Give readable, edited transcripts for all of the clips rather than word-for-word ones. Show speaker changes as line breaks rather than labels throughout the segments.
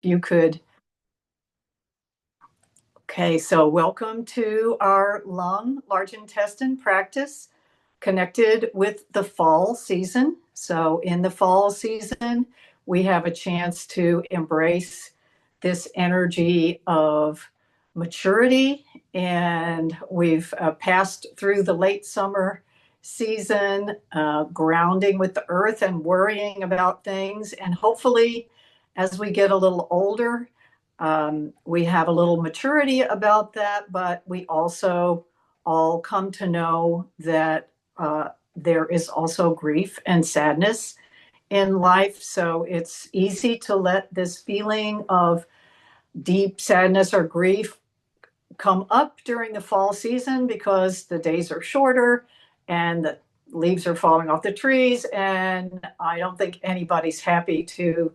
You could. Okay, so welcome to our lung, large intestine practice connected with the fall season. So, in the fall season, we have a chance to embrace this energy of maturity. And we've passed through the late summer season, grounding with the earth and worrying about things. And hopefully, as we get a little older, we have a little maturity about that, but we also all come to know that there is also grief and sadness in life. So it's easy to let this feeling of deep sadness or grief come up during the fall season because the days are shorter and the leaves are falling off the trees. And I don't think anybody's happy to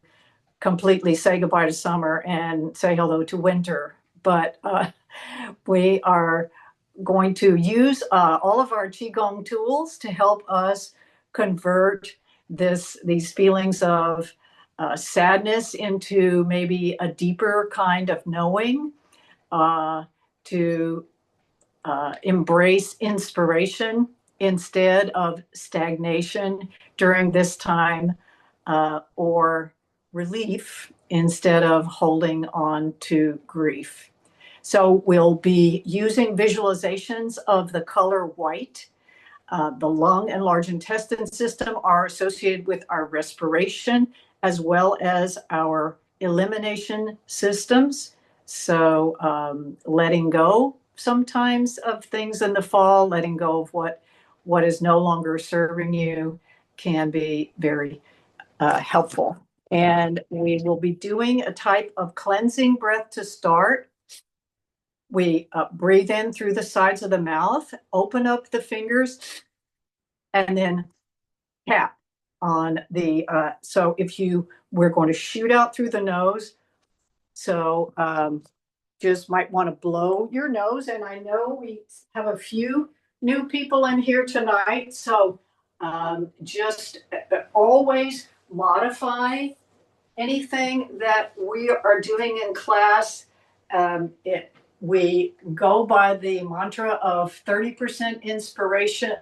completely say goodbye to summer and say hello to winter. But we are going to use all of our QiGong tools to help us convert these feelings of sadness into maybe a deeper kind of knowing, uh, to embrace inspiration instead of stagnation during this time, or relief instead of holding on to grief. So we'll be using visualizations of the color white. The lung and large intestine system are associated with our respiration as well as our elimination systems. So letting go sometimes of things in the fall, letting go of what is no longer serving you can be very helpful. And we will be doing a type of cleansing breath to start. We breathe in through the sides of the mouth, open up the fingers, and then tap on the. So we're going to shoot out through the nose. So just might want to blow your nose. And I know we have a few new people in here tonight. So just always modify anything that we are doing in class. We go by the mantra of 30% inspiration,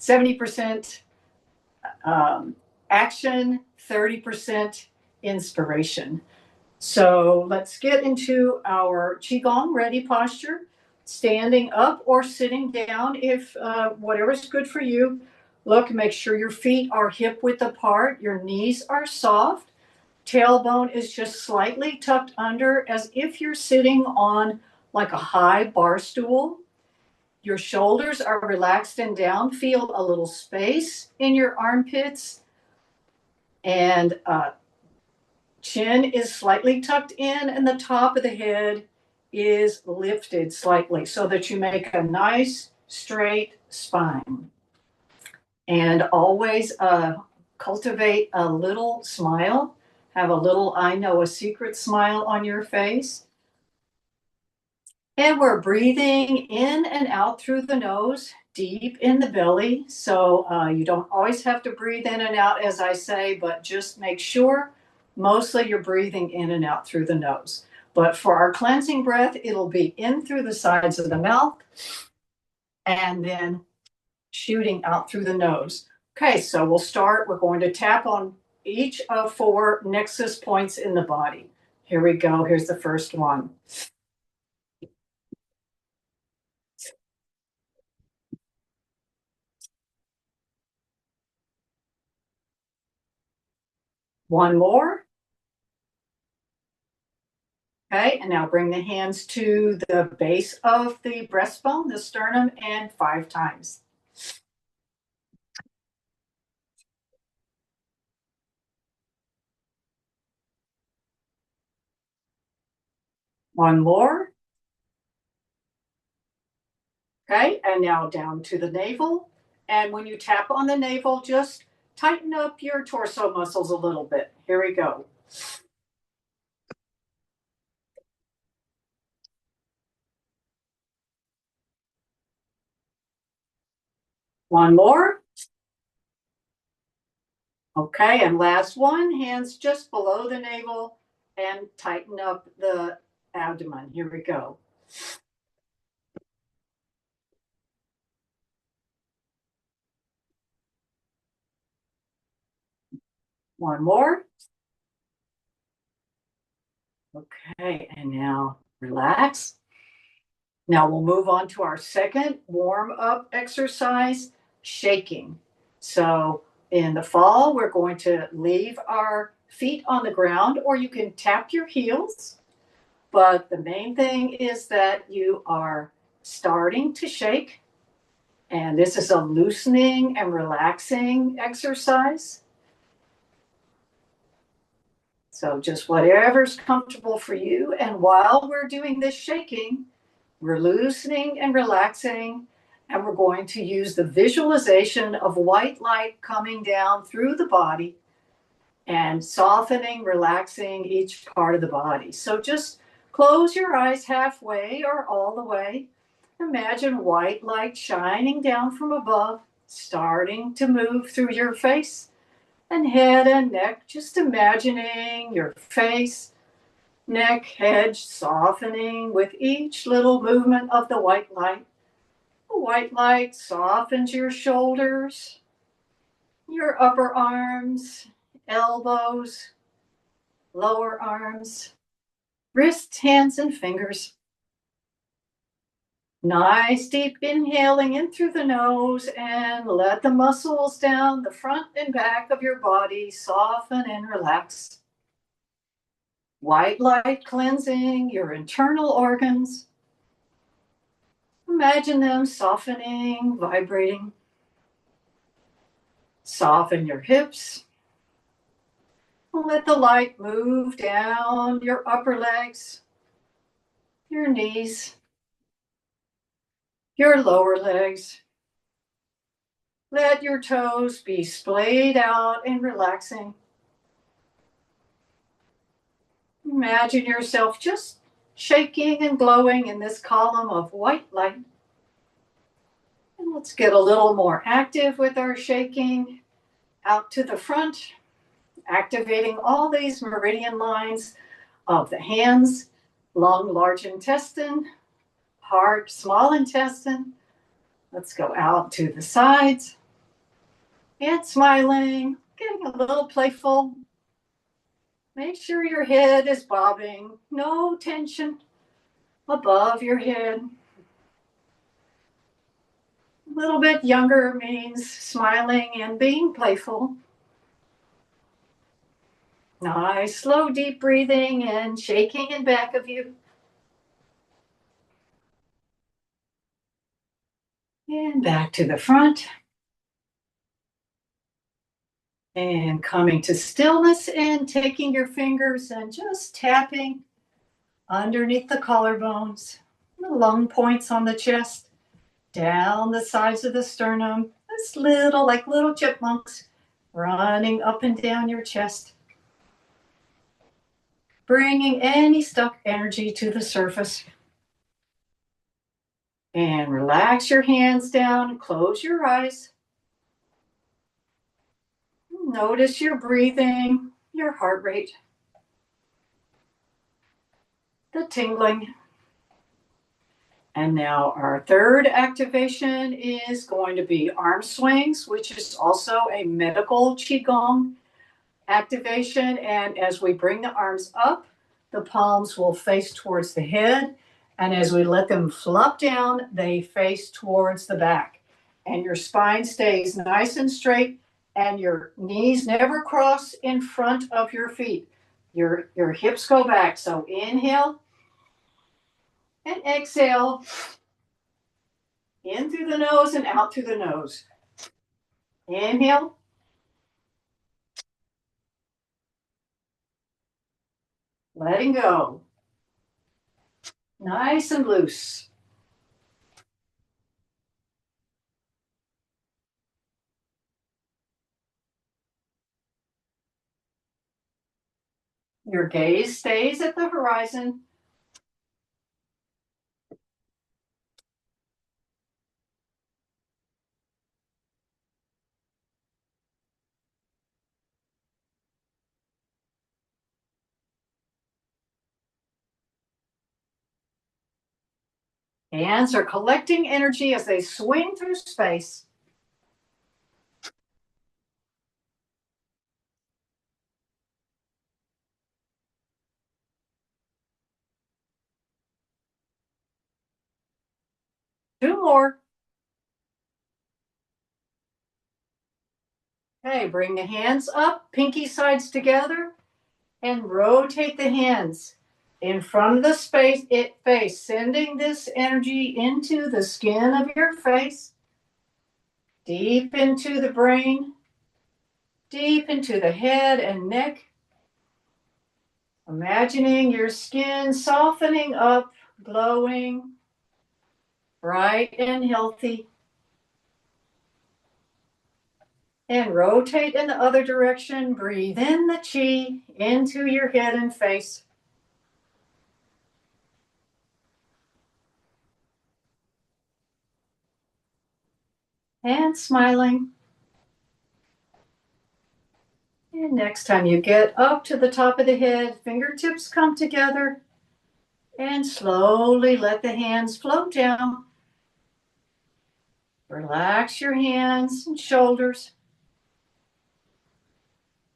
70% action, 30% inspiration. So let's get into our Qigong ready posture, standing up or sitting down, if whatever's good for you. Look, make sure your feet are hip width apart, your knees are soft, tailbone is just slightly tucked under as if you're sitting on like a high bar stool. Your shoulders are relaxed and down. Feel a little space in your armpits, and chin is slightly tucked in, and the top of the head is lifted slightly so that you make a nice straight spine. And always cultivate a little smile. Have a little I know a secret smile on your face. And we're breathing in and out through the nose, deep in the belly. So you don't always have to breathe in and out, as I say, but just make sure mostly you're breathing in and out through the nose. But for our cleansing breath, it'll be in through the sides of the mouth and then shooting out through the nose. Okay, so we'll start. We're going to tap on each of 4 nexus points in the body. Here we go. Here's the first one. One more. Okay, and now bring the hands to the base of the breastbone, the sternum, and 5 times. One more. Okay, and now down to the navel. And when you tap on the navel, just tighten up your torso muscles a little bit. Here we go. One more. Okay, and last one, hands just below the navel and tighten up the abdomen. Here we go. One more. Okay, and now relax. Now we'll move on to our second warm up exercise, shaking. So in the fall, we're going to leave our feet on the ground, or you can tap your heels. But the main thing is that you are starting to shake. And this is a loosening and relaxing exercise. So just whatever's comfortable for you. And while we're doing this shaking, we're loosening and relaxing, and we're going to use the visualization of white light coming down through the body and softening, relaxing each part of the body. So just close your eyes halfway or all the way. Imagine white light shining down from above, starting to move through your face and head and neck, just imagining your face, neck, head softening with each little movement of the white light. The white light softens your shoulders, your upper arms, elbows, lower arms, wrists, hands, and fingers. Nice deep inhaling in through the nose, and let the muscles down the front and back of your body soften and relax. White light cleansing your internal organs. Imagine them softening, vibrating. Soften your hips. Let the light move down your upper legs, your knees, your lower legs. Let your toes be splayed out and relaxing. Imagine yourself just shaking and glowing in this column of white light. And let's get a little more active with our shaking. Out to the front, activating all these meridian lines of the hands, lung, large intestine, heart, small intestine. Let's go out to the sides and smiling, getting a little playful. Make sure your head is bobbing, no tension above your head. A little bit younger means smiling and being playful. Nice, slow, deep breathing and shaking in back of you. And back to the front. And coming to stillness and taking your fingers and just tapping underneath the collarbones, the lung points on the chest, down the sides of the sternum, this little, like little chipmunks, running up and down your chest, bringing any stuck energy to the surface. And relax your hands down, close your eyes. Notice your breathing, your heart rate, the tingling. And now our third activation is going to be arm swings, which is also a medical QiGong activation. And as we bring the arms up, the palms will face towards the head. And as we let them flop down, they face towards the back. And your spine stays nice and straight, and your knees never cross in front of your feet. Your hips go back. So inhale and exhale. In through the nose and out through the nose. Inhale. Letting go. Nice and loose. Your gaze stays at the horizon. Hands are collecting energy as they swing through space. Two more. Okay, bring the hands up, pinky sides together, and rotate the hands in front of the face, sending this energy into the skin of your face, deep into the brain, deep into the head and neck. Imagining your skin softening up, glowing, bright and healthy. And rotate in the other direction. Breathe in the chi into your head and face. And smiling. And next time you get up to the top of the head, fingertips come together and slowly let the hands float down. Relax your hands and shoulders.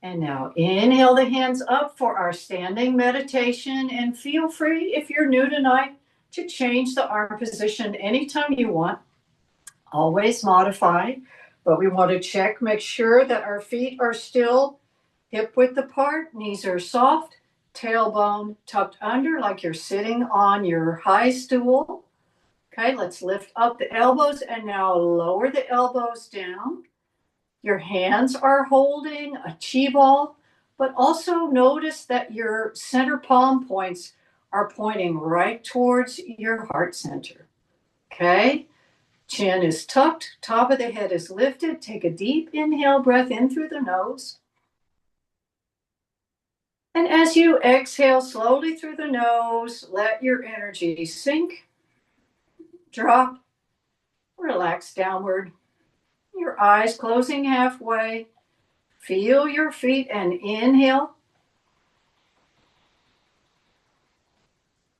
And now inhale the hands up for our standing meditation, and feel free, if you're new tonight, to change the arm position anytime you want. Always modify, but we want to check, make sure that our feet are still hip width apart, knees are soft, tailbone tucked under like you're sitting on your high stool. Okay, let's lift up the elbows and now lower the elbows down. Your hands are holding a chi ball, but also notice that your center palm points are pointing right towards your heart center. Okay, chin is tucked, top of the head is lifted. Take a deep inhale, breath in through the nose. And as you exhale slowly through the nose, let your energy sink, drop, relax downward. Your eyes closing halfway. Feel your feet and inhale.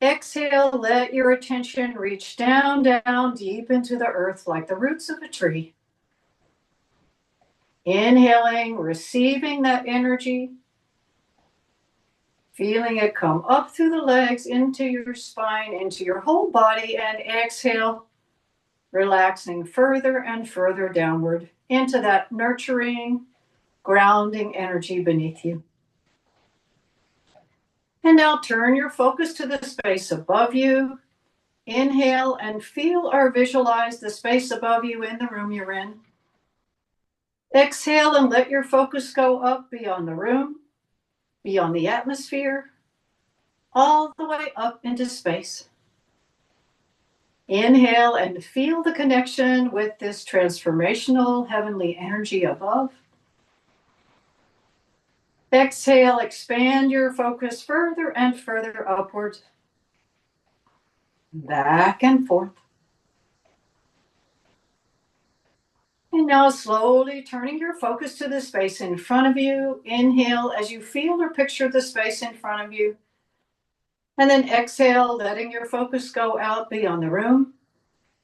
Exhale, let your attention reach down, down, deep into the earth like the roots of a tree. Inhaling, receiving that energy. Feeling it come up through the legs, into your spine, into your whole body, and exhale, relaxing further and further downward into that nurturing, grounding energy beneath you. And now turn your focus to the space above you. Inhale and feel or visualize the space above you in the room you're in. Exhale and let your focus go up beyond the room, beyond the atmosphere, all the way up into space. Inhale and feel the connection with this transformational heavenly energy above. Exhale, expand your focus further and further upwards, back and forth. And now slowly turning your focus to the space in front of you. Inhale as you feel or picture the space in front of you. And then exhale, letting your focus go out beyond the room,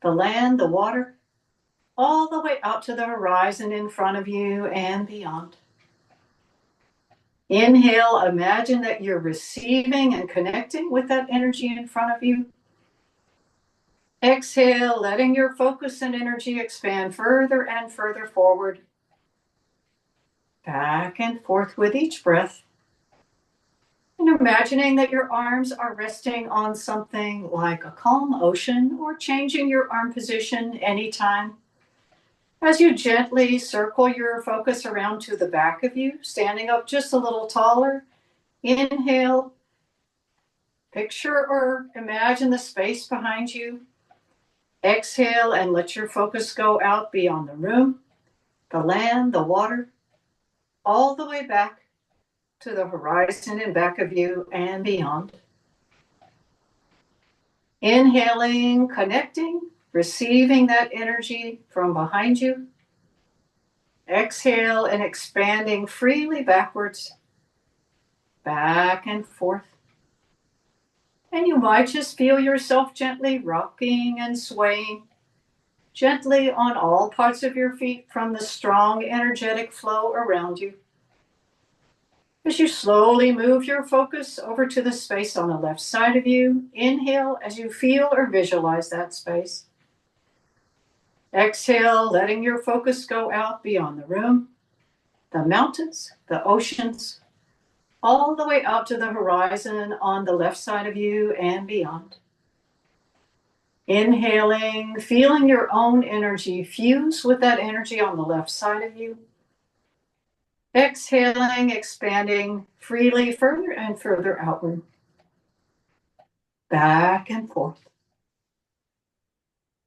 the land, the water, all the way out to the horizon in front of you and beyond. Inhale, imagine that you're receiving and connecting with that energy in front of you. Exhale, letting your focus and energy expand further and further forward, back and forth with each breath. And imagining that your arms are resting on something like a calm ocean, or changing your arm position anytime. As you gently circle your focus around to the back of you, standing up just a little taller. Inhale, picture or imagine the space behind you. Exhale and let your focus go out beyond the room, the land, the water, all the way back to the horizon in back of you and beyond. Inhaling, connecting, receiving that energy from behind you. Exhale and expanding freely backwards, back and forth. And you might just feel yourself gently rocking and swaying, gently on all parts of your feet from the strong energetic flow around you. As you slowly move your focus over to the space on the left side of you, inhale as you feel or visualize that space. Exhale, letting your focus go out beyond the room, the mountains, the oceans, all the way out to the horizon on the left side of you and beyond. Inhaling, feeling your own energy fuse with that energy on the left side of you. Exhaling, expanding freely further and further outward. Back and forth.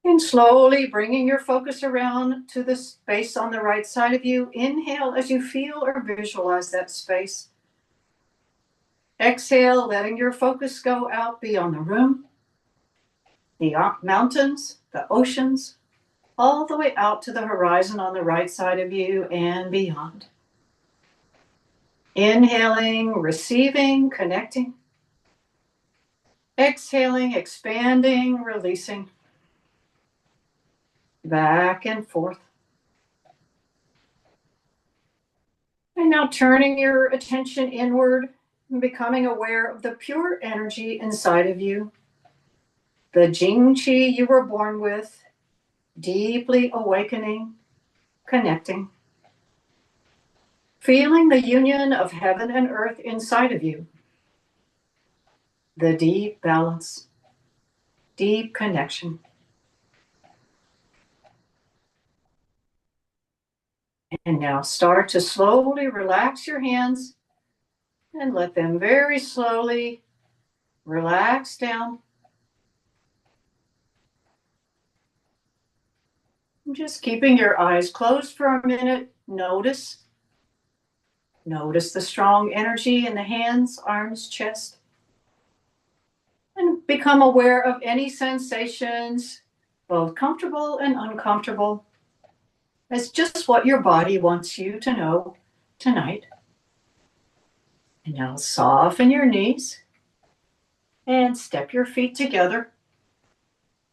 And slowly bringing your focus around to the space on the right side of you. Inhale as you feel or visualize that space. Exhale, letting your focus go out beyond the room, the mountains, the oceans, all the way out to the horizon on the right side of you and beyond. Inhaling, receiving, connecting. Exhaling, expanding, releasing. Back and forth. And now turning your attention inward and becoming aware of the pure energy inside of you, the Jing Qi you were born with, deeply awakening, connecting, feeling the union of heaven and earth inside of you, the deep balance, deep connection. And now start to slowly relax your hands and let them very slowly relax down. Just keeping your eyes closed for a minute. Notice the strong energy in the hands, arms, chest. And become aware of any sensations, both comfortable and uncomfortable, as just what your body wants you to know tonight. And now soften your knees and step your feet together.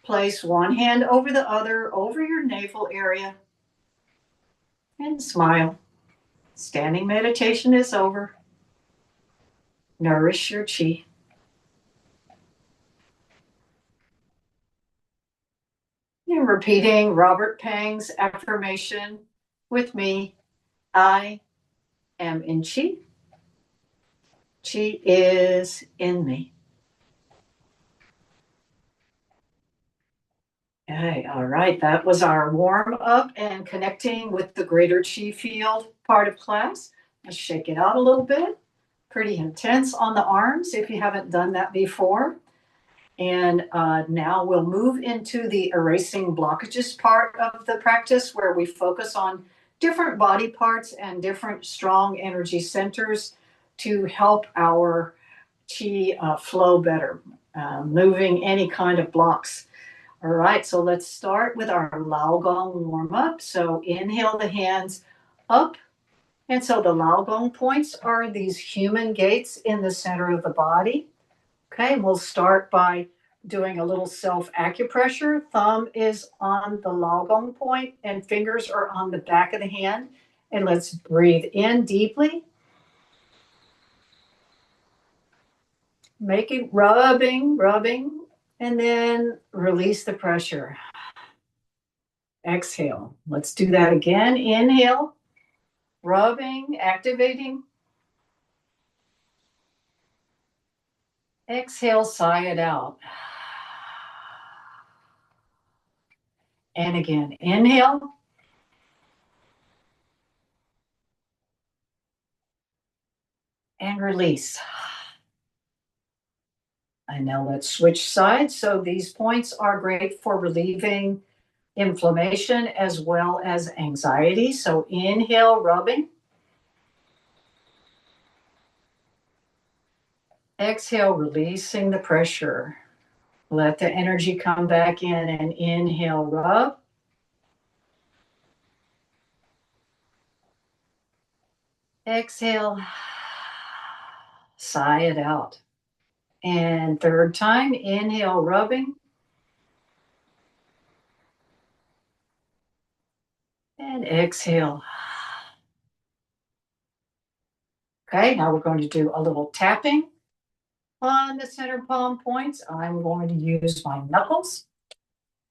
Place one hand over the other over your navel area and smile. Standing meditation is over. Nourish your chi. And repeating Robert Pang's affirmation with me, I am in chi. Chi is in me. Okay, all right. That was our warm up and connecting with the greater chi field part of class. Let's shake it out a little bit. Pretty intense on the arms if you haven't done that before. And now we'll move into the erasing blockages part of the practice where we focus on different body parts and different strong energy centers to help our chi flow better, moving any kind of blocks. All right, so let's start with our Lao Gong warm up. So inhale the hands up. And so the Lao Gong points are these human gates in the center of the body. Okay, we'll start by doing a little self acupressure. Thumb is on the Lao Gong point and fingers are on the back of the hand. And let's breathe in deeply. Make it rubbing, and then release the pressure. Exhale. Let's do that again. Inhale, rubbing, activating. Exhale, sigh it out. And again, inhale. And release. And now let's switch sides. So these points are great for relieving inflammation as well as anxiety. So inhale, rubbing. Exhale, releasing the pressure. Let the energy come back in and inhale, rub. Exhale, sigh it out. And third time, inhale, rubbing. And exhale. Okay, now we're going to do a little tapping on the center palm points. I'm going to use my knuckles.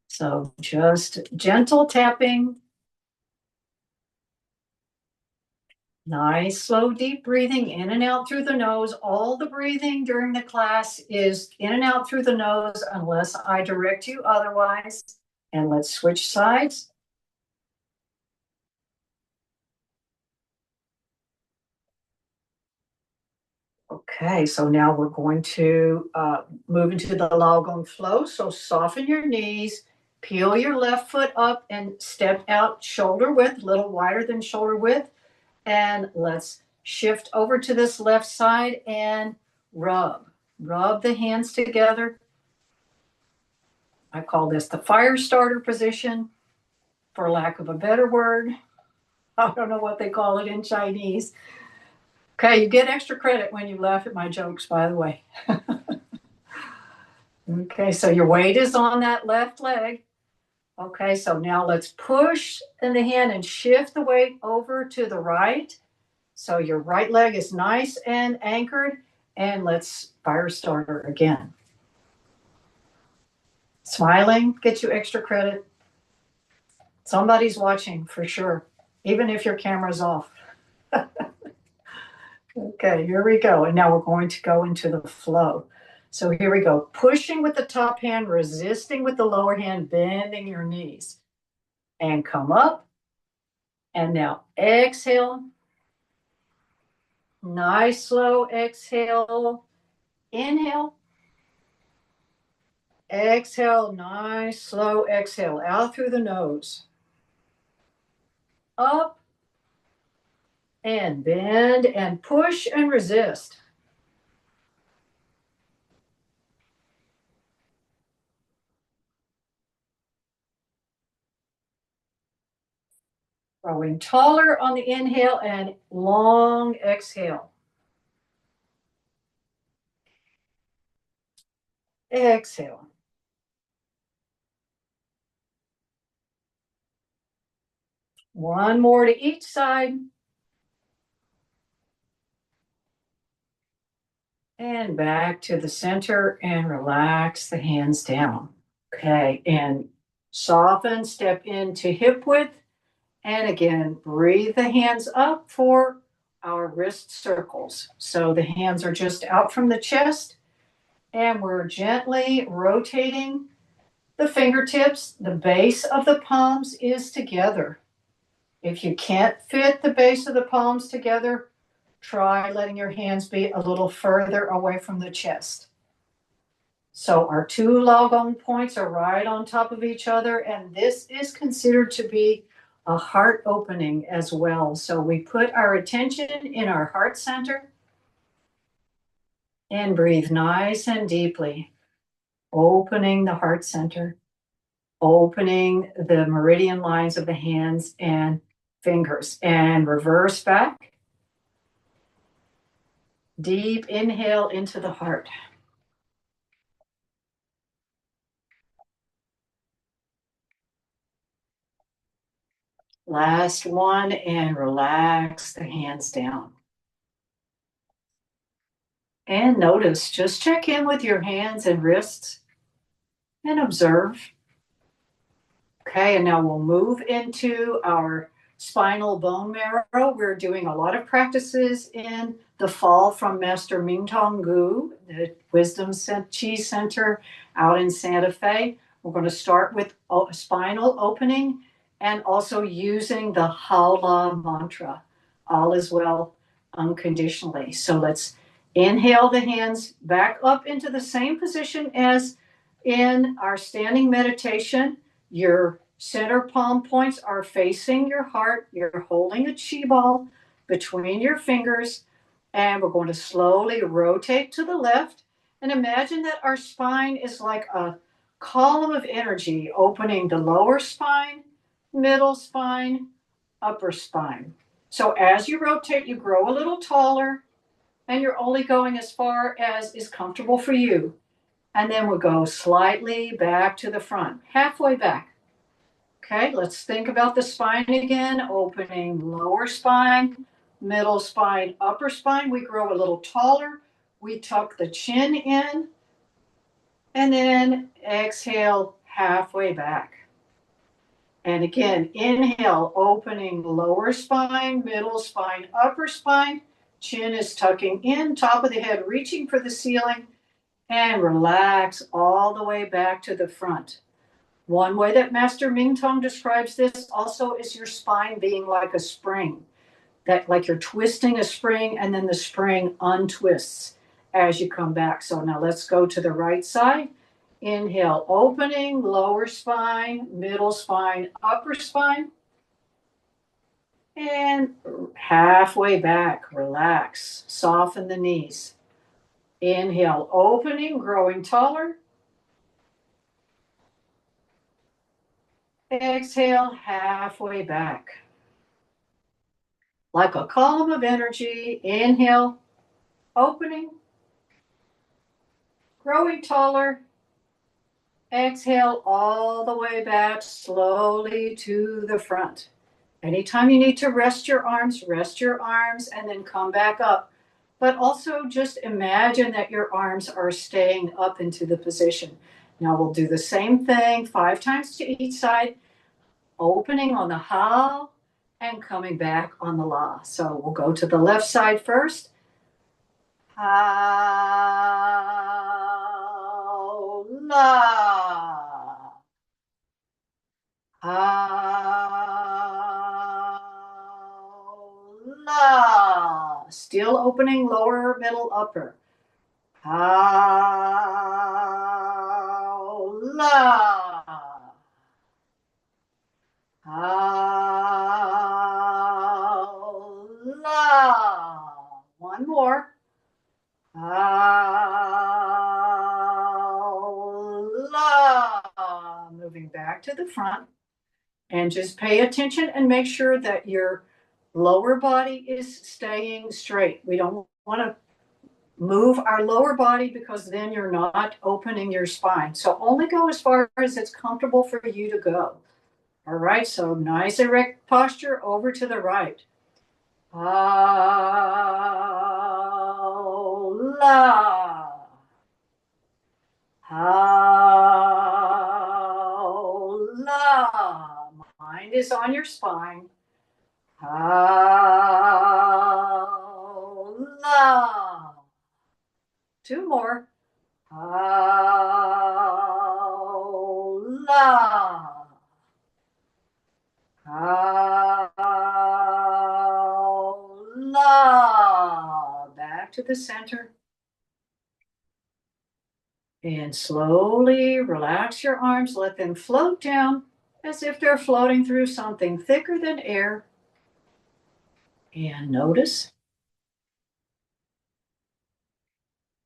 So just gentle tapping. Nice, slow, deep breathing in and out through the nose. All the breathing during the class is in and out through the nose unless I direct you otherwise. And let's switch sides. Okay, so now we're going to move into the Laogong flow. So soften your knees, peel your left foot up and step out shoulder width, a little wider than shoulder width. And let's shift over to this left side and rub. Rub the hands together. I call this the fire starter position, for lack of a better word. I don't know what they call it in Chinese. Okay, you get extra credit when you laugh at my jokes, by the way. Okay, so your weight is on that left leg. Okay, so now let's push in the hand and shift the weight over to the right. So your right leg is nice and anchored. And let's fire starter again. Smiling gets you extra credit. Somebody's watching for sure, even if your camera's off. Okay, here we go. And now we're going to go into the flow. So here we go. Pushing with the top hand, resisting with the lower hand, bending your knees. And come up. And now exhale. Nice slow exhale. Inhale. Exhale. Nice slow exhale. Out through the nose. Up. And bend and push and resist. Growing taller on the inhale and long exhale. Exhale. One more to each side. And back to the center and relax the hands down. Okay, and soften, step into hip width. And again, breathe the hands up for our wrist circles. So the hands are just out from the chest and we're gently rotating the fingertips. The base of the palms is together. If you can't fit the base of the palms together, try letting your hands be a little further away from the chest. So our two Laogong points are right on top of each other, and this is considered to be a heart opening as well. So we put our attention in our heart center and breathe nice and deeply, opening the heart center, opening the meridian lines of the hands and fingers, and reverse back. Deep inhale into the heart. Last one, and relax the hands down. And notice, just check in with your hands and wrists and observe. Okay, and now we'll move into our spinal bone marrow. We're doing a lot of practices in the fall from Master Ming Tong Gu, the Wisdom Chi Center out in Santa Fe. We're going to start with spinal opening and also using the Hala mantra, all is well unconditionally. So let's inhale the hands back up into the same position as in our standing meditation. Your center palm points are facing your heart. You're holding a chi ball between your fingers, and we're going to slowly rotate to the left. And imagine that our spine is like a column of energy opening the lower spine, middle spine, upper spine. So as you rotate, you grow a little taller, and you're only going as far as is comfortable for you. And then we'll go slightly back to the front, halfway back. Okay, let's think about the spine again. Opening lower spine, middle spine, upper spine. We grow a little taller. We tuck the chin in, and then exhale halfway back. And again, inhale, opening lower spine, middle spine, upper spine. Chin is tucking in, top of the head reaching for the ceiling, and relax all the way back to the front. One way that Master Ming Tong describes this also is your spine being like a spring, that like you're twisting a spring and then the spring untwists as you come back. So now let's go to the right side. Inhale, opening, lower spine, middle spine, upper spine, and halfway back, relax, soften the knees. Inhale, opening, growing taller. Exhale, halfway back. Like a column of energy, inhale, opening, growing taller. Exhale all the way back slowly to the front. Anytime you need to rest your arms, and then come back up. But also just imagine that your arms are staying up into the position. Now we'll do the same thing 5 times to each side, opening on the ha and coming back on the la. So we'll go to the left side first. Ha, la. Ha, la. Still opening lower, middle, upper. Ha, la. Ha, la. One more. La. Moving back to the front. And just pay attention and make sure that your lower body is staying straight. We don't want to move our lower body because then you're not opening your spine. So only go as far as it's comfortable for you to go. All right, so nice erect posture over to the right. La. La. Mind is on your spine. La. 2 more. La. La. Back to the center. And slowly relax your arms. Let them float down as if they're floating through something thicker than air. And notice.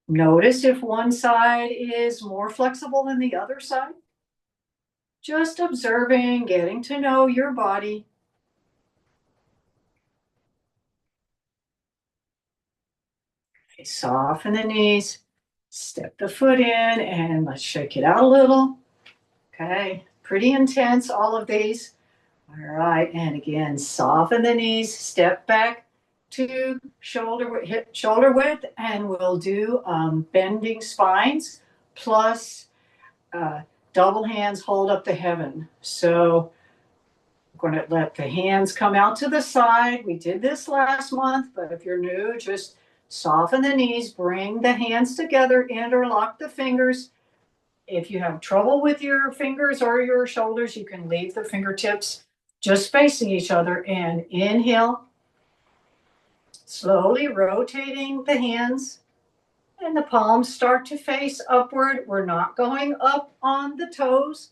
Notice if one side is more flexible than the other side. Just observing, getting to know your body. Okay, soften the knees, step the foot in, and let's shake it out a little. Okay, pretty intense, all of these. All right, and again, soften the knees, step back to hip shoulder width, and we'll do bending spines plus double hands hold up the heaven. So I'm going to let the hands come out to the side. We did this last month, but if you're new, just soften the knees, bring the hands together, interlock the fingers. If you have trouble with your fingers or your shoulders, you can leave the fingertips just facing each other, and inhale, slowly rotating the hands, and the palms start to face upward. We're not going up on the toes,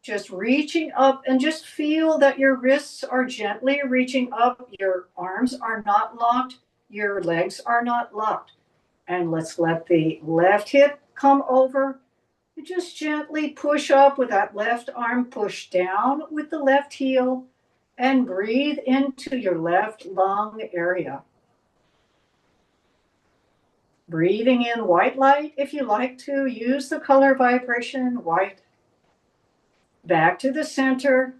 just reaching up, and just feel that your wrists are gently reaching up. Your arms are not locked. Your legs are not locked. And let's let the left hip come over. Just gently push up with that left arm, push down with the left heel, and breathe into your left lung area. Breathing in white light if you like to. Use the color vibration white. Back to the center,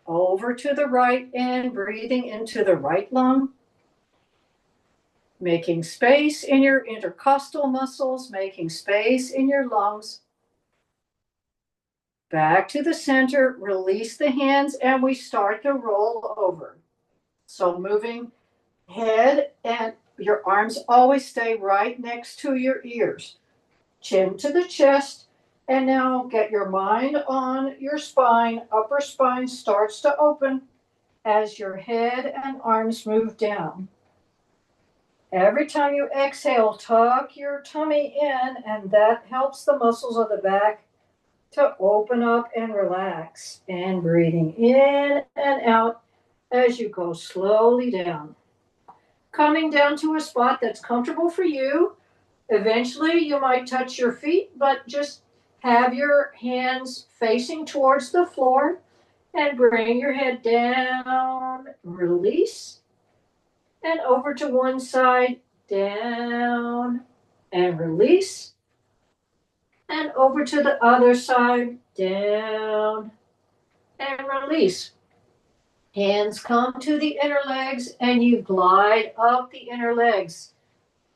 over to the right, and breathing into the right lung. Making space in your intercostal muscles, making space in your lungs. Back to the center, release the hands, and we start to roll over. So moving head and your arms always stay right next to your ears. Chin to the chest, and now get your mind on your spine. Upper spine starts to open as your head and arms move down. Every time you exhale, tuck your tummy in, and that helps the muscles of the back to open up and relax. And breathing in and out as you go slowly down. Coming down to a spot that's comfortable for you. Eventually, you might touch your feet, but just have your hands facing towards the floor and bring your head down, release, and over to one side, down, and release, and over to the other side, down, and release. Hands come to the inner legs, and you glide up the inner legs.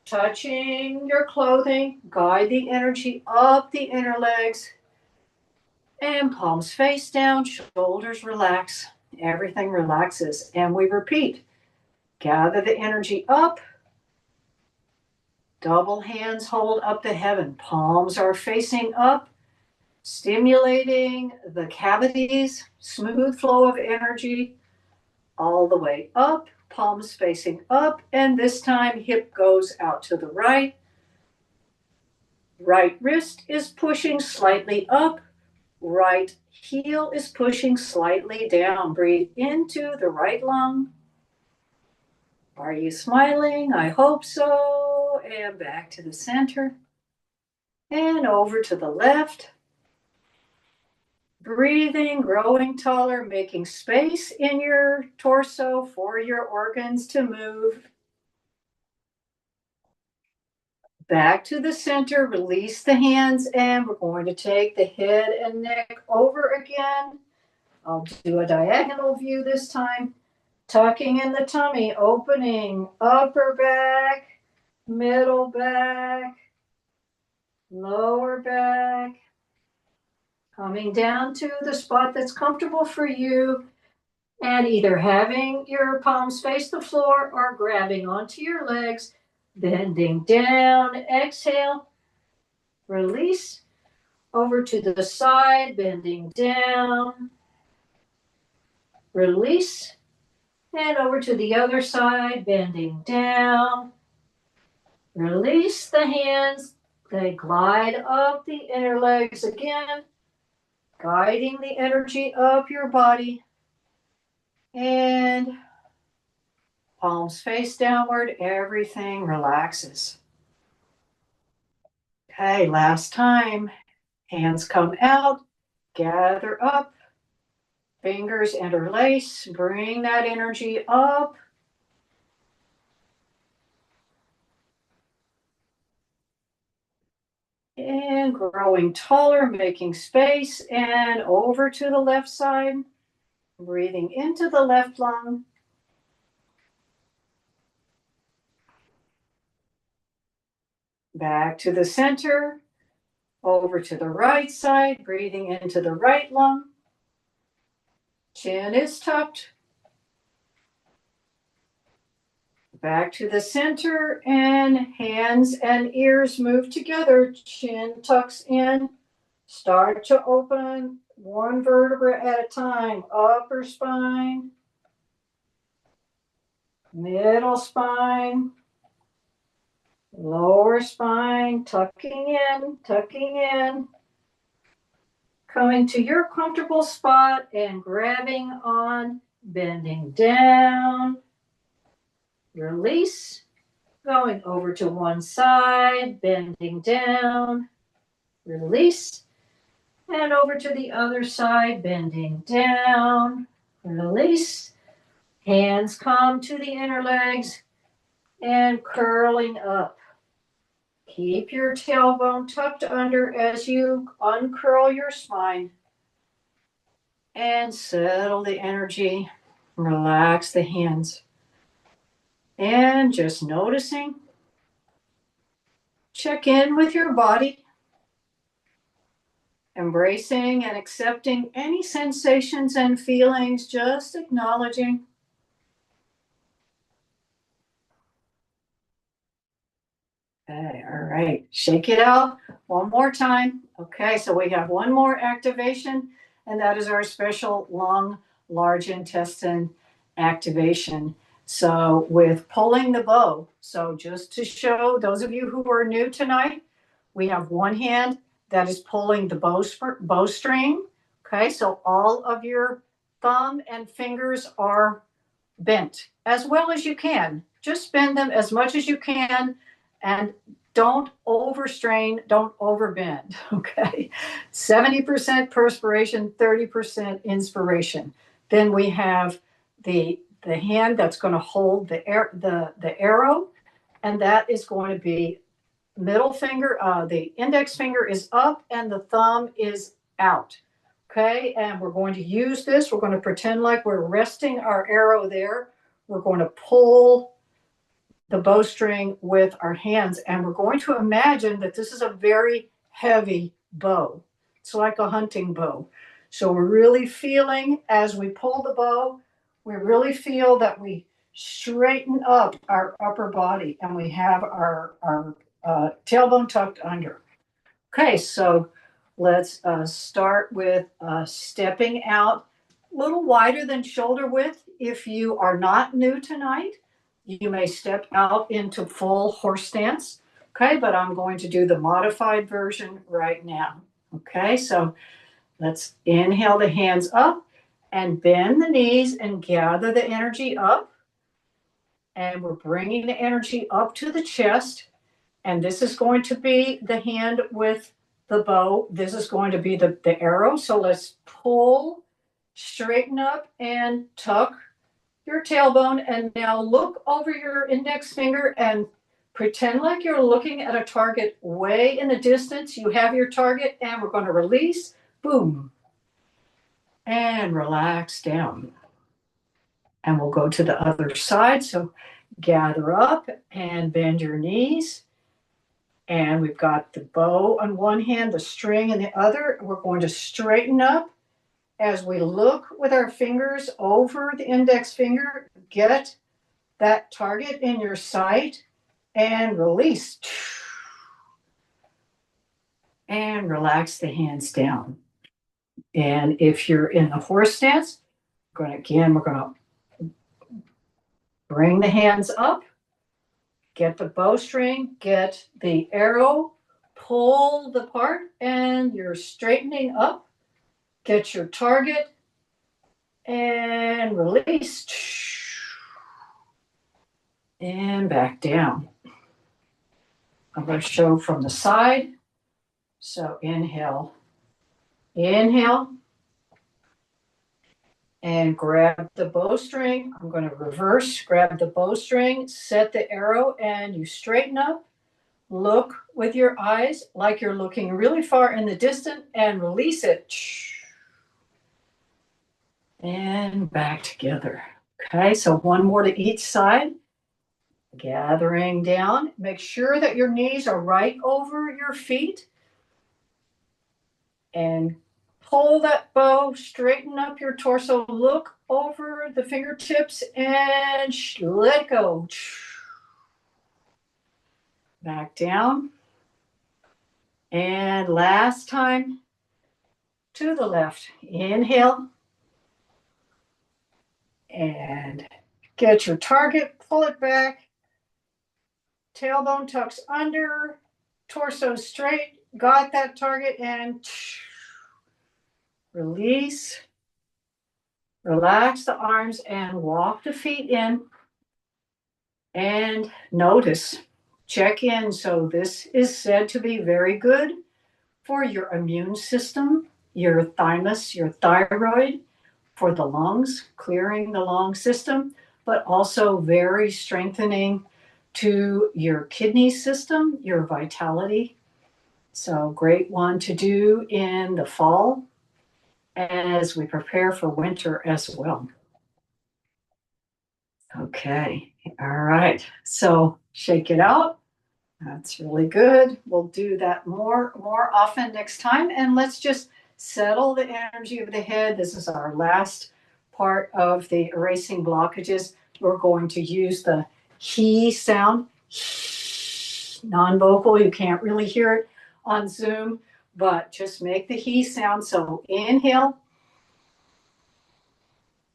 Touching your clothing, guide the energy up the inner legs, and palms face down, shoulders relax, everything relaxes, and we repeat. Gather the energy up, double hands hold up to heaven, palms are facing up, stimulating the cavities, smooth flow of energy all the way up, palms facing up, and this time hip goes out to the right. Right wrist is pushing slightly up. Right heel is pushing slightly down. Breathe into the right lung. Are you smiling? I hope so. And back to the center. And over to the left. Breathing, growing taller, making space in your torso for your organs to move. Back to the center, release the hands, and we're going to take the head and neck over again. I'll do a diagonal view this time. Tucking in the tummy, opening upper back, middle back, lower back. Coming down to the spot that's comfortable for you, and either having your palms face the floor or grabbing onto your legs, bending down, exhale, release, over to the side, bending down, release, and over to the other side, bending down, release the hands, they glide up the inner legs again, guiding the energy up your body, and palms face downward, everything relaxes. Okay, last time. Hands come out, gather up, fingers interlace, bring that energy up. And growing taller, making space, and over to the left side, breathing into the left lung. Back to the center, over to the right side, breathing into the right lung. Chin is tucked. Back to the center, and hands and ears move together. Chin tucks in. Start to open one vertebra at a time. Upper spine, middle spine, lower spine, tucking in. Coming to your comfortable spot and grabbing on, bending down, release, going over to one side, bending down, release, and over to the other side, bending down, release. Hands come to the inner legs and curling up. Keep your tailbone tucked under as you uncurl your spine and settle the energy. Relax the hands. And just noticing, check in with your body, embracing and accepting any sensations and feelings, just acknowledging. Okay, all right, shake it out one more time. Okay, so we have one more activation, and that is our special lung, large intestine activation. So with pulling the bow, so just to show those of you who are new tonight, we have one hand that is pulling the bowstring. Okay, so all of your thumb and fingers are bent as well as you can. Just bend them as much as you can and don't overstrain, don't overbend. Okay. 70% perspiration, 30% inspiration. Then we have the hand that's going to hold the arrow, and that is going to be middle finger, the index finger is up and the thumb is out. Okay, and we're going to use this. We're going to pretend like we're resting our arrow there. We're going to pull the bowstring with our hands, and we're going to imagine that this is a very heavy bow. It's like a hunting bow. So we're really feeling as we pull the bow, we really feel that we straighten up our upper body and we have our tailbone tucked under. Okay, so let's start with stepping out a little wider than shoulder width. If you are not new tonight, you may step out into full horse stance. Okay, but I'm going to do the modified version right now. Okay, so let's inhale the hands up and bend the knees and gather the energy up. And we're bringing the energy up to the chest. And this is going to be the hand with the bow. This is going to be the arrow. So let's pull, straighten up, and tuck your tailbone. And now look over your index finger and pretend like you're looking at a target way in the distance. You have your target, and we're going to release. Boom. And relax down. And we'll go to the other side. So gather up and bend your knees. And we've got the bow on one hand, the string in the other. We're going to straighten up as we look with our fingers over the index finger. Get that target in your sight and release. And relax the hands down. And if you're in the horse stance, we're going to bring the hands up. Get the bowstring, get the arrow, pull the part, and you're straightening up. Get your target and release. And back down. I'm going to show from the side. So inhale, and grab the bowstring. I'm going to reverse, grab the bowstring, set the arrow, and you straighten up. Look with your eyes like you're looking really far in the distance and release it. And back together. Okay, so one more to each side. Gathering down. Make sure that your knees are right over your feet. And pull that bow, straighten up your torso, look over the fingertips and let go. Back down. And last time to the left. Inhale. And get your target, pull it back. Tailbone tucks under, torso straight. Got that target and release. Relax the arms and walk the feet in. And notice, check in. So this is said to be very good for your immune system, your thymus, your thyroid, for the lungs, clearing the lung system, but also very strengthening to your kidney system, your vitality. So, great one to do in the fall as we prepare for winter as well. Okay, all right. So, shake it out. That's really good. We'll do that more often next time. And let's just settle the energy of the head. This is our last part of the erasing blockages. We're going to use the he sound, non-vocal. You can't really hear it on Zoom, but just make the he sound. So inhale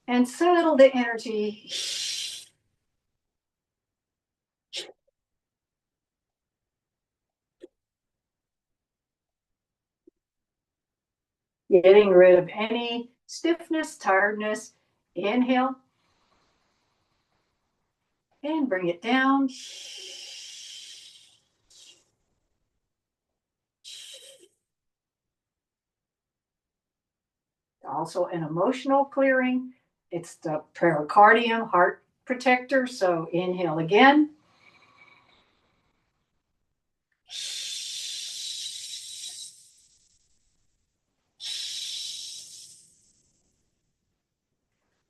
and settle the energy. Getting rid of any stiffness, tiredness. Inhale and bring it down. Also an emotional clearing. It's the pericardium, heart protector. So inhale again.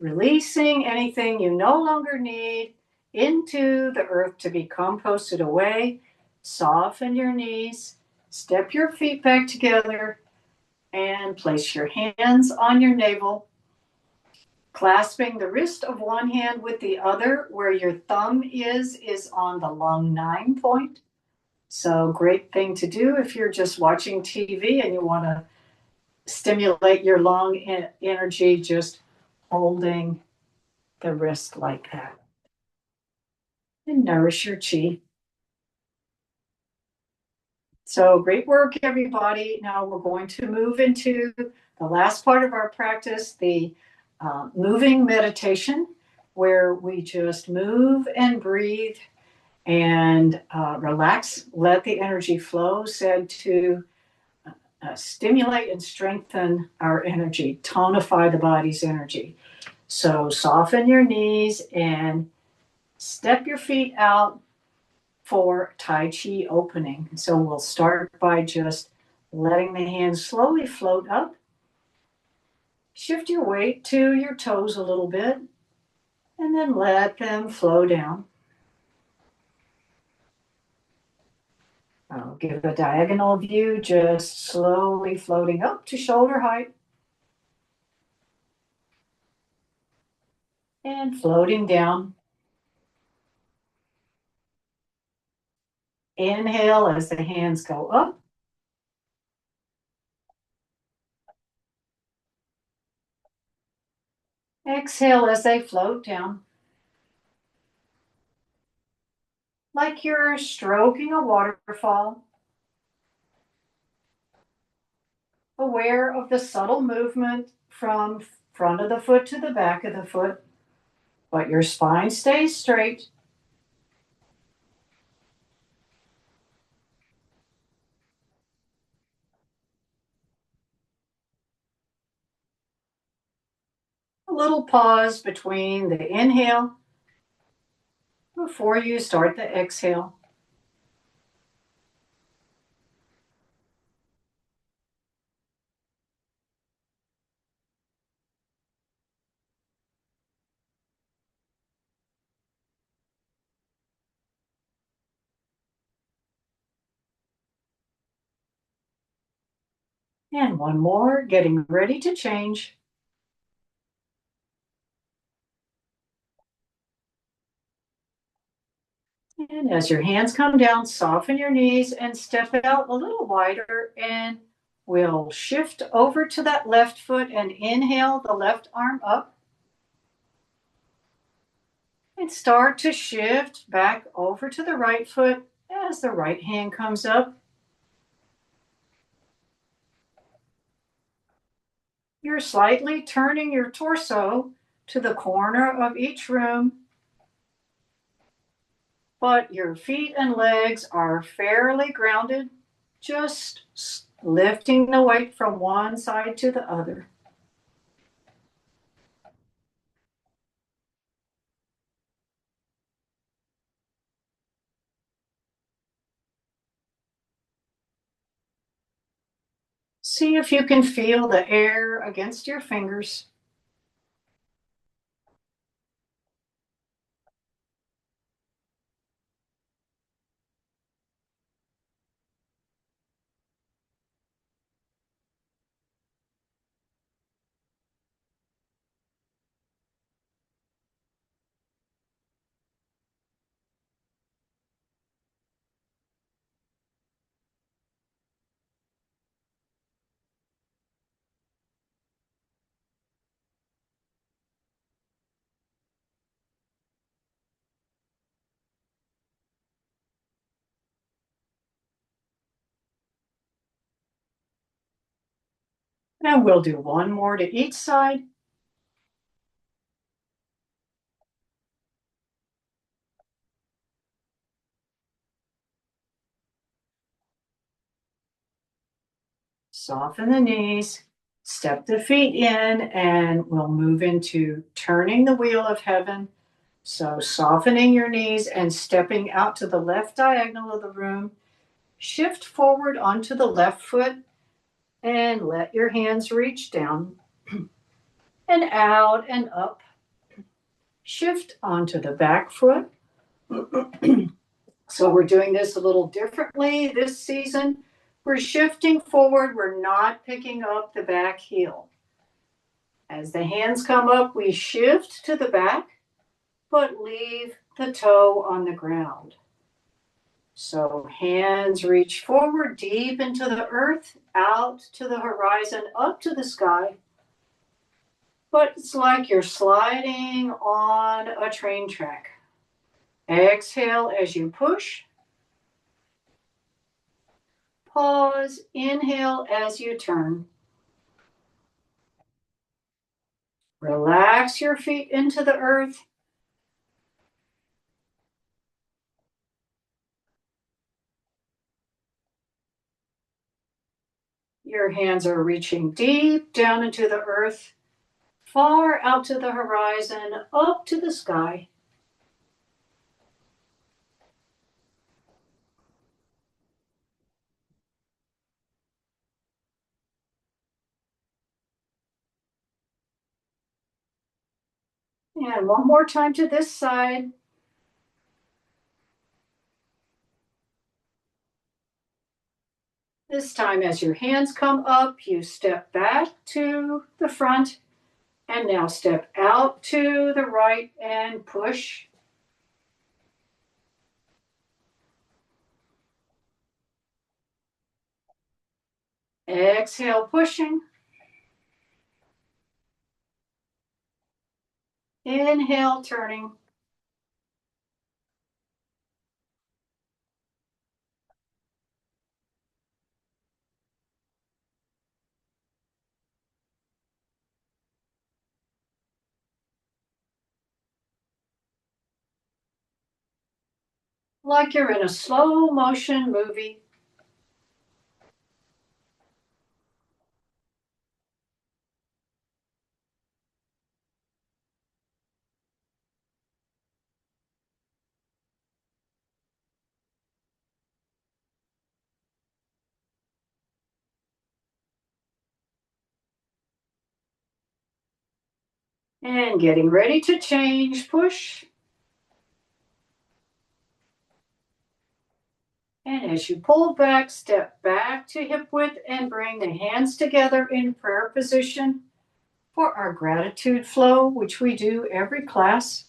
Releasing anything you no longer need into the earth to be composted away. Soften your knees. Step your feet back together and place your hands on your navel, clasping the wrist of one hand with the other. Where your thumb is on the lung 9 point. So great thing to do if you're just watching TV and you want to stimulate your lung energy, just holding the wrist like that. And nourish your chi. So great work, everybody. Now we're going to move into the last part of our practice, the moving meditation, where we just move and breathe and relax, let the energy flow, said to stimulate and strengthen our energy, tonify the body's energy. So soften your knees and step your feet out for Tai Chi opening. So we'll start by just letting the hands slowly float up. Shift your weight to your toes a little bit, and then let them flow down. I'll give a diagonal view, just slowly floating up to shoulder height. And floating down. Inhale as the hands go up. Exhale as they float down. Like you're stroking a waterfall. Aware of the subtle movement from front of the foot to the back of the foot, but your spine stays straight. A little pause between the inhale before you start the exhale. And one more, getting ready to change. And as your hands come down, soften your knees and step out a little wider, and we'll shift over to that left foot and inhale the left arm up. And start to shift back over to the right foot as the right hand comes up. You're slightly turning your torso to the corner of each room, but your feet and legs are fairly grounded, just lifting the weight from one side to the other. See if you can feel the air against your fingers. And we'll do one more to each side. Soften the knees, step the feet in, and we'll move into turning the wheel of heaven. So softening your knees and stepping out to the left diagonal of the room. Shift forward onto the left foot and let your hands reach down and out and up. Shift onto the back foot. So we're doing this a little differently this season. We're shifting forward. We're not picking up the back heel. As the hands come up, we shift to the back, but leave the toe on the ground. So hands reach forward deep into the earth, out to the horizon, up to the sky. But it's like you're sliding on a train track. Exhale as you push. Pause, inhale as you turn. Relax your feet into the earth. Your hands are reaching deep down into the earth, far out to the horizon, up to the sky. And one more time to this side. This time, as your hands come up, you step back to the front and now step out to the right and push. Exhale, pushing. Inhale, turning. Like you're in a slow motion movie. And getting ready to change, push. And as you pull back, step back to hip width and bring the hands together in prayer position for our gratitude flow, which we do every class.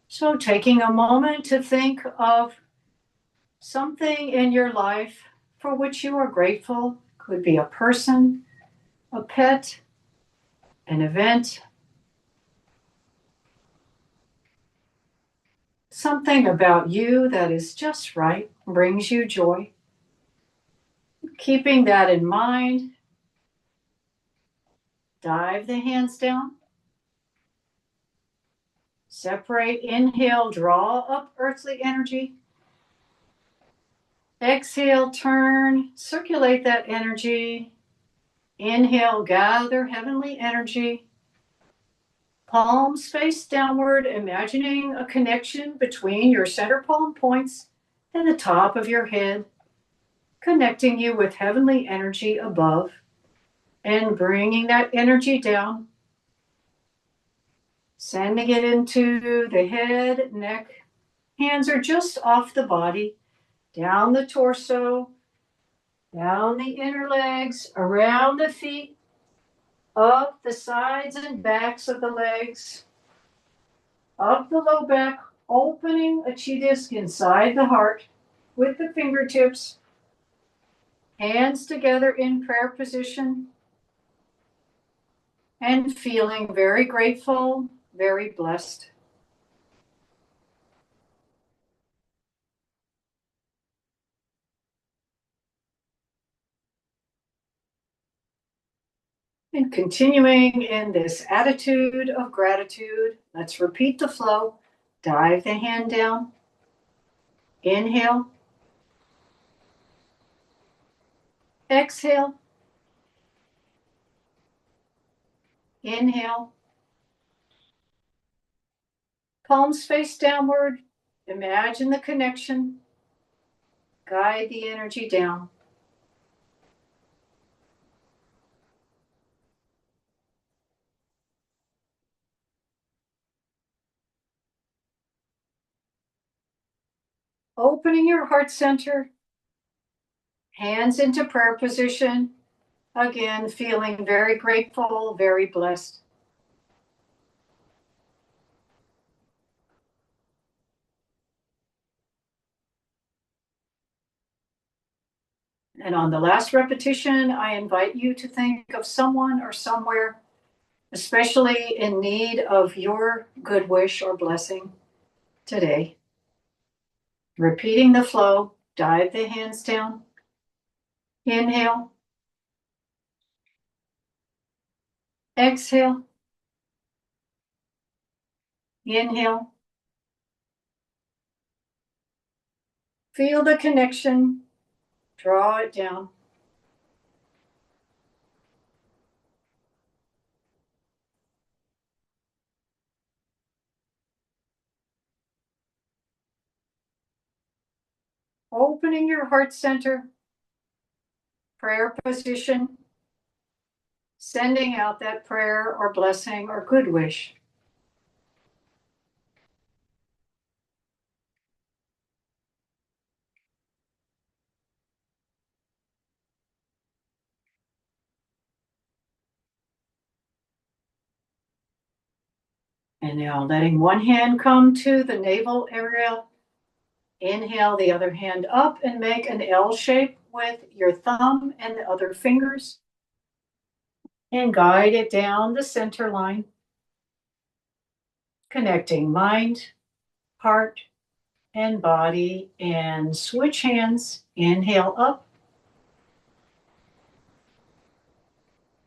So taking a moment to think of something in your life for which you are grateful. Could be a person, a pet, an event, something about you that is just right, brings you joy. Keeping that in mind, dive the hands down. Separate, inhale, draw up earthly energy. Exhale, turn, circulate that energy. Inhale, gather heavenly energy. Palms face downward, imagining a connection between your center palm points and the top of your head. connecting you with heavenly energy above and bringing that energy down, sending it into the head, neck. Hands are just off the body, down the torso, down the inner legs, around the feet, up the sides and backs of the legs, up the low back, opening a chi disc inside the heart with the fingertips, hands together in prayer position, and feeling very grateful, very blessed. And continuing in this attitude of gratitude, let's repeat the flow. Dive the hand down. Inhale. Exhale. Inhale. Palms face downward. Imagine the connection. Guide the energy down. Opening your heart center. Hands into prayer position. Again, feeling very grateful, very blessed. And on the last repetition, I invite you to think of someone or somewhere, especially in need of your good wish or blessing today. Repeating the flow, dive the hands down. Inhale. Exhale. Inhale. Feel the connection. Draw it down. Opening your heart center. Prayer position. Sending out that prayer or blessing or good wish. And now letting one hand come to the navel area. Inhale the other hand up and make an L shape with your thumb and the other fingers. And guide it down the center line. Connecting mind, heart, and body. And switch hands. Inhale up.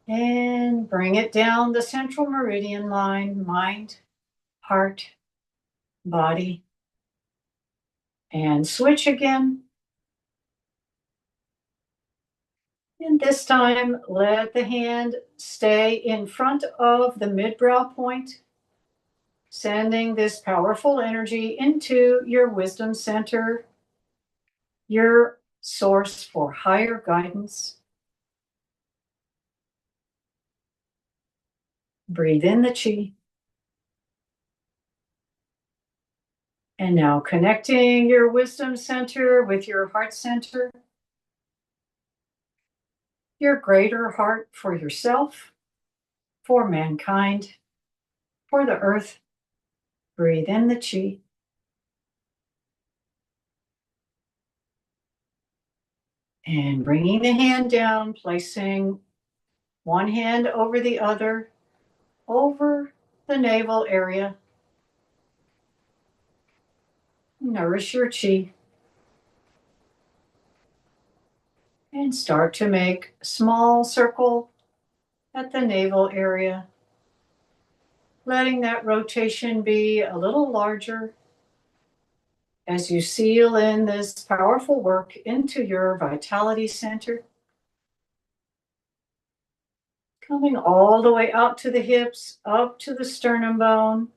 And bring it down the central meridian line. Mind, heart, body. And switch again. And this time, let the hand stay in front of the midbrow point, sending this powerful energy into your wisdom center, your source for higher guidance. Breathe in the chi. And now connecting your wisdom center with your heart center, your greater heart for yourself, for mankind, for the earth. Breathe in the chi. And bringing the hand down, placing one hand over the other, over the navel area. Nourish your chi. And start to make a small circle at the navel area, letting that rotation be a little larger as you seal in this powerful work into your vitality center. Coming all the way out to the hips, up to the sternum bone.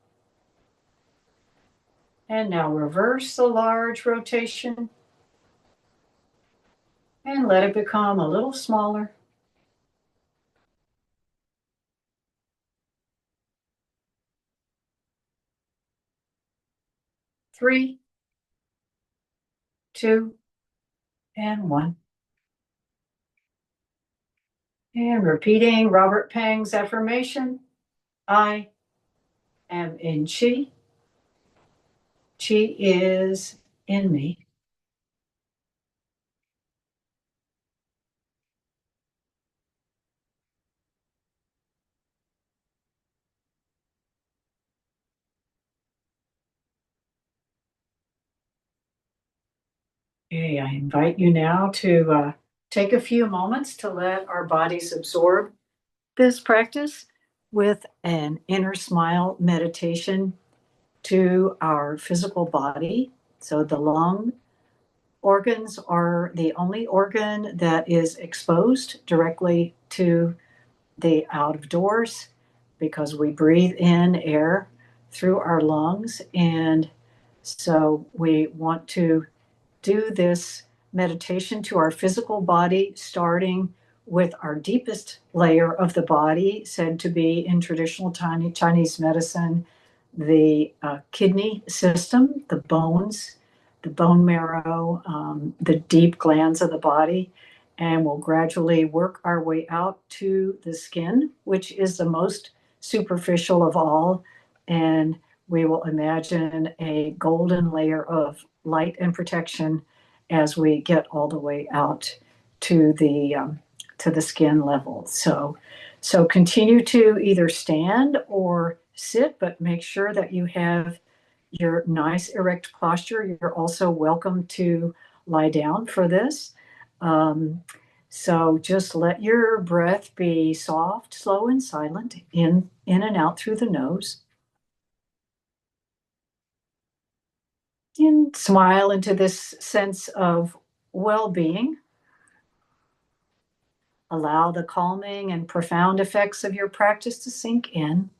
And now reverse the large rotation. and let it become a little smaller. 3, 2, and 1. And repeating Robert Pang's affirmation, I am in Chi. Chi is in me. Okay, I invite you now to take a few moments to let our bodies absorb this practice with an inner smile meditation to our physical body. So the lung organs are the only organ that is exposed directly to the out of doors because we breathe in air through our lungs. And so we want to do this meditation to our physical body, starting with our deepest layer of the body, said to be in traditional Chinese medicine, the kidney system, the bones, the bone marrow, the deep glands of the body. And we'll gradually work our way out to the skin, which is the most superficial of all. And we will imagine a golden layer of light and protection as we get all the way out to the skin level. So continue to either stand or sit, but make sure that you have your nice erect posture. You're also welcome to lie down for this. Um, so just let your breath be soft, slow, and silent, in and out through the nose. And smile into this sense of well-being. Allow the calming and profound effects of your practice to sink in.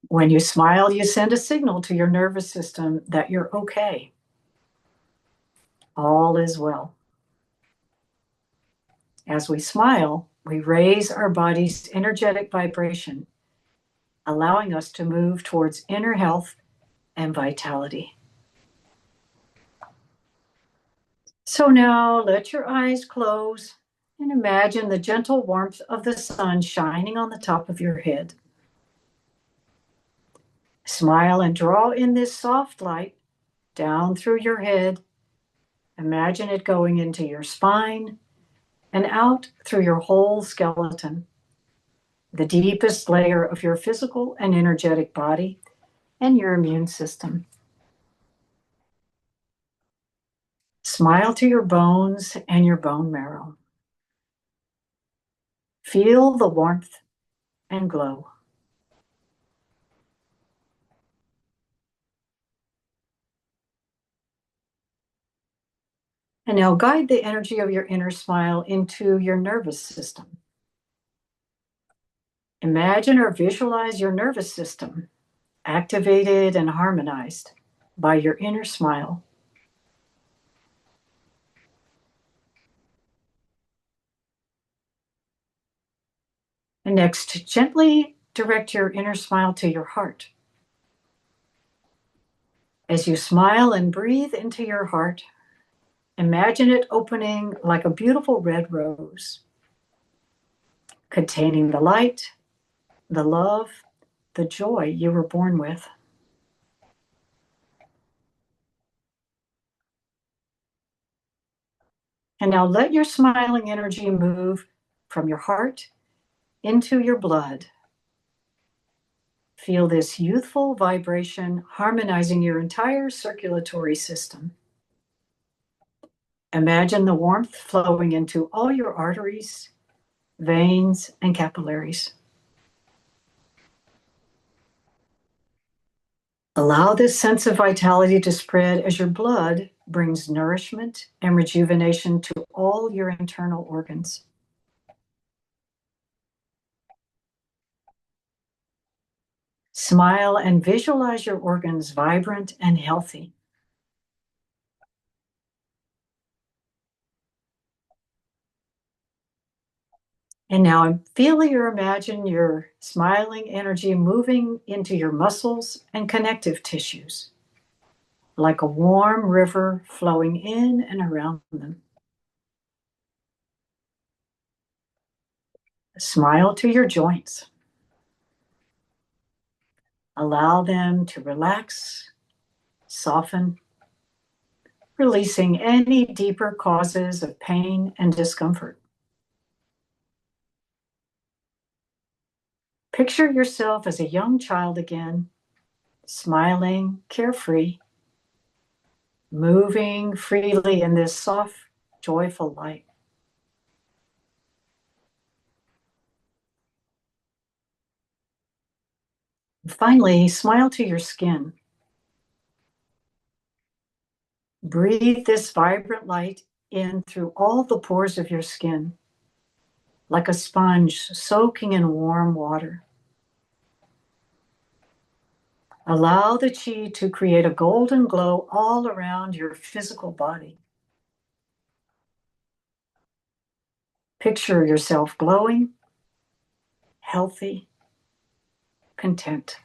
When you smile, you send a signal to your nervous system that you're okay. All is well. As we smile, we raise our body's energetic vibration, allowing us to move towards inner health and vitality. So now let your eyes close and imagine the gentle warmth of the sun shining on the top of your head. Smile and draw in this soft light down through your head. Imagine it going into your spine and out through your whole skeleton, the deepest layer of your physical and energetic body and your immune system. Smile to your bones and your bone marrow. Feel the warmth and glow. And now guide the energy of your inner smile into your nervous system. Imagine or visualize your nervous system activated and harmonized by your inner smile. And next, gently direct your inner smile to your heart. As you smile and breathe into your heart, imagine it opening like a beautiful red rose, containing the light, the love, the joy you were born with. And now let your smiling energy move from your heart into your blood. Feel this youthful vibration harmonizing your entire circulatory system. Imagine the warmth flowing into all your arteries, veins, and capillaries. Allow this sense of vitality to spread as your blood brings nourishment and rejuvenation to all your internal organs. Smile and visualize your organs vibrant and healthy. And now feel or imagine your smiling energy moving into your muscles and connective tissues, like a warm river flowing in and around them. Smile to your joints. Allow them to relax, soften, releasing any deeper causes of pain and discomfort. Picture yourself as a young child again, smiling, carefree, moving freely in this soft, joyful light. Finally, smile to your skin. Breathe this vibrant light in through all the pores of your skin, like a sponge soaking in warm water. Allow the qi to create a golden glow all around your physical body. Picture yourself glowing, healthy, content.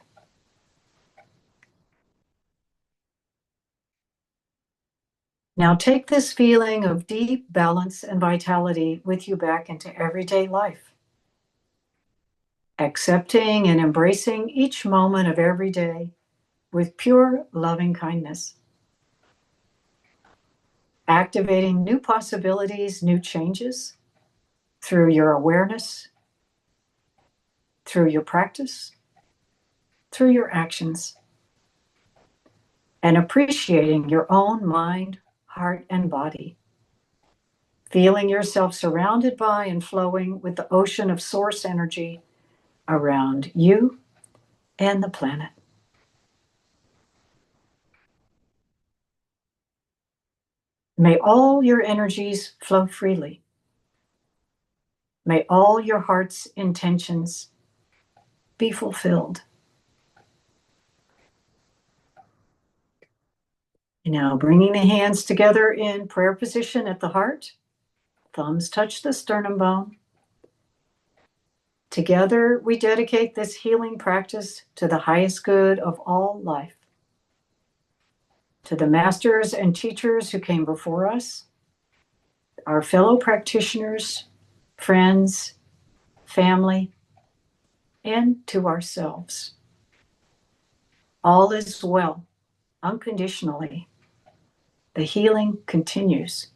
Now take this feeling of deep balance and vitality with you back into everyday life, accepting and embracing each moment of every day with pure loving kindness, activating new possibilities, new changes through your awareness, through your practice, through your actions, and appreciating your own mind, heart, and body, feeling yourself surrounded by and flowing with the ocean of source energy around you and the planet. May all your energies flow freely. May all your heart's intentions be fulfilled. Now, bringing the hands together in prayer position at the heart, thumbs touch the sternum bone. Together, we dedicate this healing practice to the highest good of all life, to the masters and teachers who came before us, our fellow practitioners, friends, family, and to ourselves. All is well, unconditionally. The healing continues.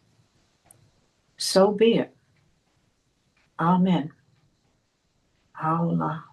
So be it. Amen. Allah.